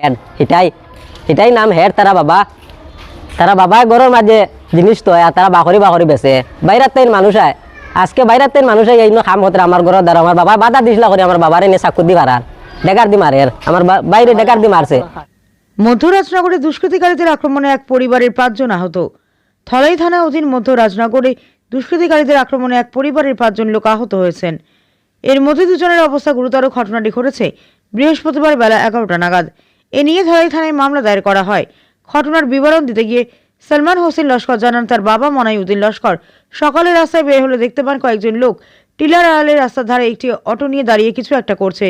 Head এটাই নাম head. তারা বাবা ঘরের মাঝে জিনিস তো তারা বাকরি বাকরি বেছে বাইরের তাই মানুষ আয় আজকে বাইরের তাই মানুষ এই কাম হতে আমার ঘরের দ্বারা আমার বাবা বাধা দিসলা করে আমার বাবার এনে চাকু দি মারার ডেকার দি মারে আমার বাইরে ডেকার দি মারছে। মধ্যরাজনগরে দুষ্কৃতিকারীদের আক্রমণে এক পরিবারের 5 জন আহত। থলাই থানা অধীন মধ্যরাজনগরে দুষ্কৃতিকারীদের আক্রমণে এক পরিবারের 5 জন লোক আহত হয়েছেন। এর মধ্যে 2 জনের অবস্থা গুরুতর। ঘটনাটি ঘটেছে বৃহস্পতিবার বেলা 11টা নাগাদ। এ নিয়ে থলাই থানায় মামলা দায়ের করা হয়। ঘটনার বিবরণ দিতে গিয়ে সলমান হোসেন লস্কর জানান, তার বাবা মনাইউদ্দিন লস্কর সকালে রাস্তায় বের হলে দেখতে পান কয়েকজন লোক টিলার আড়ালে রাস্তার ধারে একটি অটো নিয়ে দাঁড়িয়ে কিছু একটা করছে।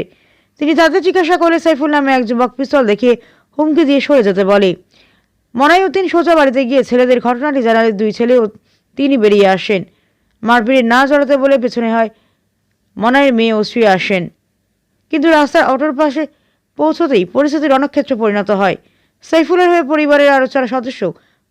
তিনি তাদের জিজ্ঞাসা করলে সাইফুল নামে এক যুবক পিস্তল দেখিয়ে হুমকি দিয়ে সরে যেতে বলে। মনাইউদ্দিন সোজা বাড়িতে গিয়ে ছেলেদের ঘটনাটি জানালে 2 ছেলে ও তিনি বেরিয়ে আসেন। মারপিটে না জড়াতে বলে পেছনে হয় মনাইয়ের মেয়ে ও স্ত্রী আসেন, কিন্তু রাস্তার অটোর পাশে পৌঁছতেই পরিস্থিতি রণক্ষেত্রে পরিণত হয়। সাইফুলের হয়ে পরিবারের আরও 4 সদস্য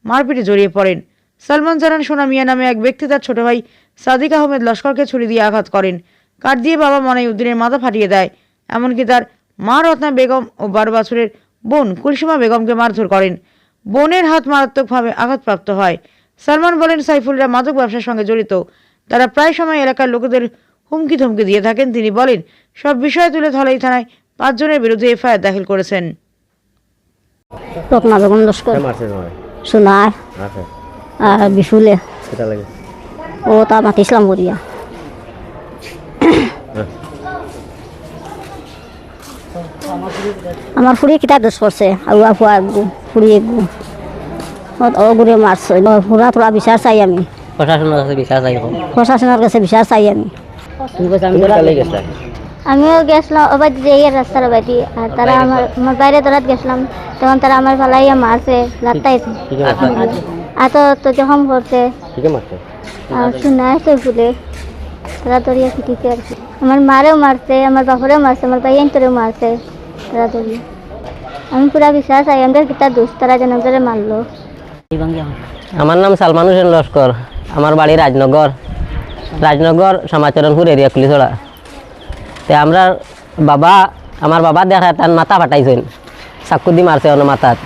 মারপিটে জড়িয়ে পড়েন। সালমান জানান, সোনা মিয়া নামে এক ব্যক্তি তার ছোট ভাই সাদিক আহমেদ লস্করকে ছুরি দিয়ে আঘাত করেন। কাঠ দিয়ে বাবা মনাইউদ্দিনের মাথা ফাটিয়ে দেয়। এমনকি তার মা রত্না বেগম ও 12 বছরের বোন কুলসুমা বেগমকে মারধর করেন। বোনের হাত মারাত্মকভাবে আঘাতপ্রাপ্ত হয়। সালমান বলেন, সাইফুলরা মাদক ব্যবসার সঙ্গে জড়িত। তারা প্রায় সময় এলাকার লোকেদের হুমকি ধমকি দিয়ে থাকেন। তিনি বলেন, সব বিষয় তুলে ধলাই থানায় 5 জনের বিরুদ্ধে এফআইআর দাখিল করেছেন। রত্না বেগম লস্কর সোনার আর বিশুলে ও তা মাতি ইসলাম করিয়া আমার ফুড়ি কিতা দোষ করছে আগুয়া ফুয়া ফুড়ি একগু ও গুড়ে মারছে ফুরা তোরা বিচার চাই আমি প্রশাসনের কাছে বিচার চাই আমি। আমিও গেছিলাম ওবার যে রাস্তার বাড়ি, আর তারা আমার বাইরে দৌড়াত গেছিলাম, তখন তারা আমার ফালাইয়া মারছে লাত্তাইছে তো যখন করছে আর শোনায় ফুলে তারা দরিয়া ফিটিছে আর কি। আমার মারেও মারছে, আমার বাপরেও মারছে, আমার ভাই আন্তরেও মারছে তারা দরিয়া। আমি পুরা বিশ্বাস চাই আমাদের কিতা দোষ, তারা যেন ধরে মারলো। আমার নাম সালমান হোসেন লস্কর, আমার বাড়ি রাজনগর সমাচরণপুর এরিয়া কুলিছড়া। তে আমরা আমার বাবা দেখা তার মাথা ফাটাইছেন, চাকু দি মারছে অন্য মাথাত।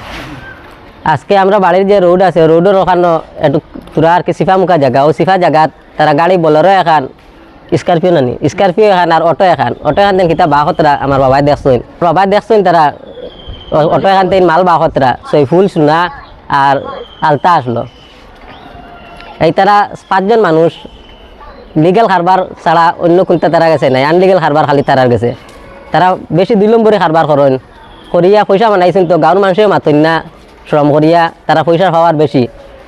আজকে আমরা বাড়ির যে রোড আছে রোডের ওখানে একটু তোরা আর কি সিফা মুখা জায়গা, ও সিফা জায়গাত তারা গাড়ি বলেরো এখান স্করপিও এখান আর অটো এখান দেন কিতা বাহতরা আমার বাবাই দেখছেন তারা অটো এখান থেকে মাল বাহতরা সৈফুল সোনা আর আলতা আসলো। এই তারা 5 জন মানুষ লিগেল কারবার ছাড়া অন্য কোনটা তারা গেছে নাই, আনলিগেল কারবার খালি তারা গেছে। তারা বেশি 2 নম্বরে কারবার করিয়া পয়সা বানাইছেন, তো গাঁর মানুষেও মাতন না শ্রম করিয়া তারা পয়সা পাওয়ার বেশি।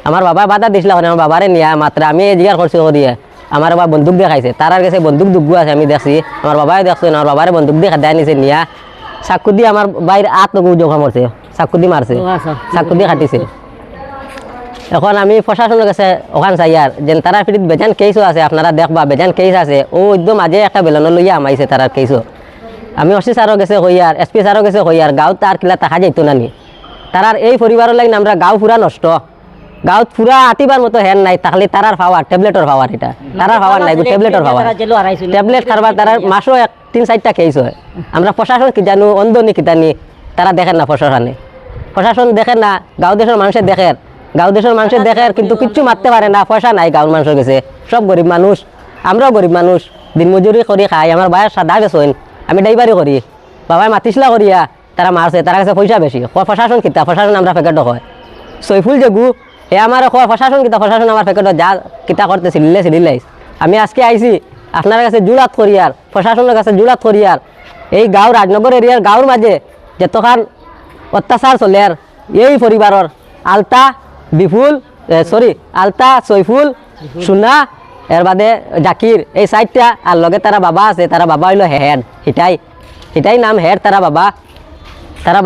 আমার বাবা বাধা দিছিল, আমার বাবারে নিয়া মাত্র আমি জিজ্ঞাসা করছি করিয়া আমার বাবা বন্দুক দেখাইছে, তারার কাছে বন্দুক দুগু আছে আমি দেখছি, আমার বাবাই দেখছেন, আমার বাবারে বন্দুক দেখা দেয় নিছে নিয়া চাকু দিয়ে আমার বাইর আত্মগু জোখা মরছে, চাকু দিয়ে মারছে, চাকু দিয়ে কাটিছে। এখন আমি প্রশাসনের কাছে ওখান চাই আর যেন তারা ফিরিত বেজান কেসও আছে, আপনারা দেখবা বেজান কেস আছে, ও একদম মাঝে একটা বেলনো লইয়া আমাইছে তারার কেসও। আমি ওসি স্যারও গেছে হইয়ার, এসপি স্যারও গেছে হইয়ার, গাঁত তার কিলা দেখা যাইতো নানি। তারার এই পরিবারের লাইন আমরা গাঁও পুরা নষ্ট, গাঁত পুরা আটিবার মতো হ্যান নাই, তাহলে তারার পাওয়ার ট্যাবলেটর পাওয়ার, এটা তারার পাওয়ার নাই, ট্যাবলেটর পাওয়ার, ট্যাবলেট খাবার তারার মাসও 3-4টা কেস হয়। আমরা প্রশাসন কি জানো অন্ধনি কিতানি তারা দেখেন না, প্রশাসন দেখেন না, গাঁও দেশের মানুষের দেখেন, গাঁও দেশের মানুষের দেখেন কিন্তু কিচ্ছু মারতে পারে না, পয়সা নাই গাঁওর মানুষের কাছে, সব গরিব মানুষ, আমরাও গরিব মানুষ, দিনমজুরি করি খাই, আমার ভাইয়ের সাদা বেসইন, আমি ড্রাইভারি করি, বাবাই মাতিসলা করিয়া তারা মারছে, তার কাছে পয়সা বেশি। প্রশাসন কিতা প্রশাসন আমরা প্যাকেট হয় সৈফুল যেগু এ আমার প্রশাসন কিতা প্রশাসন আমার প্যাকেট যা কিতা করতে সিলিলাইস। আমি আজকে আইছি আপনার কাছে জুড়াত করিয়ার, প্রশাসনের কাছে জুড়াত করিয়ার, এই গাঁও রাজনগর এরিয়ার গাঁওর মাঝে যেতখান অত্যাচার চলে আর এই পরিবারের আলতা সৈফুল সোনা এর বাদে জাকির এই 4টা আর লগে তারা বাবা আছে, তারা বাবা হইল হেড, এটাই নাম হেড। তারা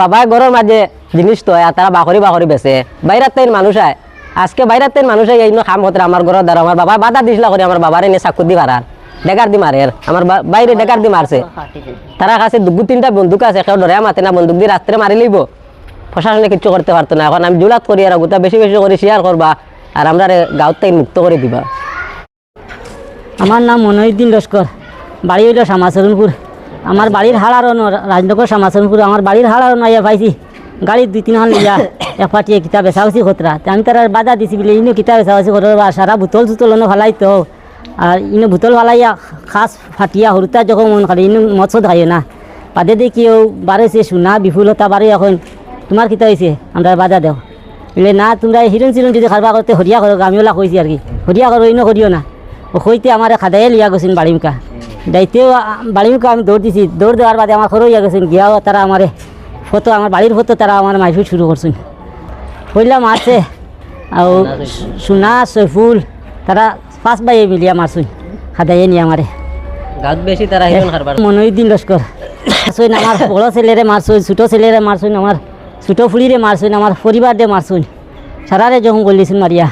বাবা ঘরের মাঝে জিনিস তো তারা বাকরি বেছে বাইরের তাই মানুষ আয় আজকে বাইরের তাই মানুষ এই কাম হতে আমার ঘরের দ্বারা আমার বাবা বাধা দিসলা করে আমার বাবার এনে চাকু দি মারার ডেকার দি মারে, আমার বাইরে ডেকার দি মারছে। তারা কাছে 2-3টা বন্দুক আছে, কেউ ধরে মাতে না, বন্দুক দিয়ে রাত্রে মারি লইব, প্রশাসনে কিছু করতে পারতো না। এখন আমি জুলাত করি আর গোটা বেশি করে শেয়ার করবা আর আমরা গাঁত থেকে মুক্ত করে দিবা। আমার নাম মনাইউদ্দিন লস্কর, বাড়ি হইল সমাচরণপুর আমার বাড়ির হাড়ারও রাজনগর শ্যামাসনপুর আমার বাড়ির হাড়ারও নাইয়া পাইছি গাড়ি 2-3 খন লিয়া এক পাটিয়ে কিতাব বেচাউছি খতরা আমি তার বাধা দিছি বলে ইনো কিতাব বেচাউছি খতরা সারা বোতল চুতল ফালাই তো আর ইনো বোতল ফালাইয়া খাস ফাটিয়া হরুতা যখন মন করে ইনো মৎস্য খাইও না বাদে দিয়ে কেউ বাড়েছে সোনা বিপুলতা বাড়ে এখন তোমার কিতা হয়েছে আমরা বাধা দেও বলে না তোমরা হিরণ চিরণ যদি খারবা করতে হরিয়া করো আমিওলা কইছি আর কি হরিয়া করো ইনো করিও না ও কইতে আমার খাদাইয়ে লিয়া গেছেন বাড়িমকা দায়িত্বেও বাড়িমকা আমি দৌড় দিছি দৌড় দেওয়ার বাদে আমার খরচ হইয়া গেছেন গিয়াও তারা আমার ফটো আমার বাড়ির ফটো তারা আমার মাইফিট শুরু করছেন কইলা মারছে আর সোনা সৈফুল তারা 5 ভাই মিলিয়া মারছুন খাদাইয়ে নিয়ে আমারে গাঁত বেশি তারা হিরণ খারবার মনোদিন লস্কর মারছুন আমার বড় ছেলেরে মারছুন ছোটো ছেলেরে মারছুন আমার ছোটো ফুলিরে মারছুন আমার পরিবার দিয়ে মারছুন সারারে যখন বলিছেন মারিয়া